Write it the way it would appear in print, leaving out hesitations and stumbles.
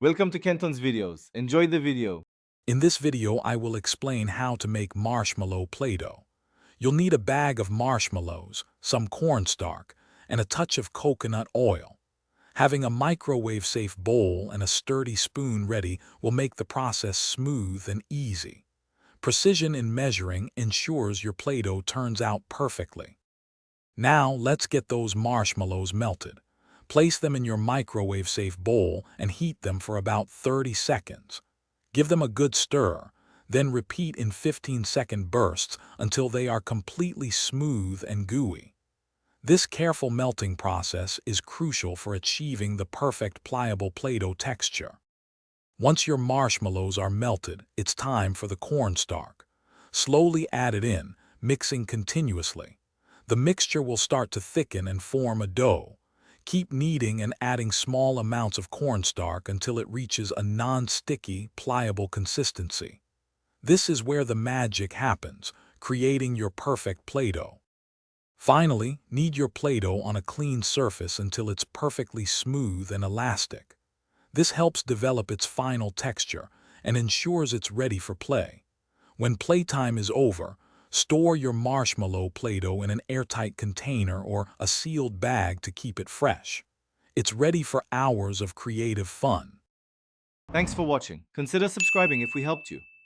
Welcome to Kenton's videos. Enjoy the video. In this video, I will explain how to make marshmallow Play-Doh. You'll need a bag of marshmallows, some cornstarch, and a touch of coconut oil. Having a microwave-safe bowl and a sturdy spoon ready will make the process smooth and easy. Precision in measuring ensures your Play-Doh turns out perfectly. Now, let's get those marshmallows melted. Place them in your microwave-safe bowl and heat them for about 30 seconds. Give them a good stir, then repeat in 15-second bursts until they are completely smooth and gooey. This careful melting process is crucial for achieving the perfect pliable Play-Doh texture. Once your marshmallows are melted, it's time for the cornstarch. Slowly add it in, mixing continuously. The mixture will start to thicken and form a dough. Keep kneading and adding small amounts of cornstarch until it reaches a non-sticky, pliable consistency. This is where the magic happens, creating your perfect Play-Doh. Finally, knead your Play-Doh on a clean surface until it's perfectly smooth and elastic. This helps develop its final texture and ensures it's ready for play. When playtime is over, store your marshmallow Play-Doh in an airtight container or a sealed bag to keep it fresh. It's ready for hours of creative fun. Thanks for watching. Consider subscribing if we helped you.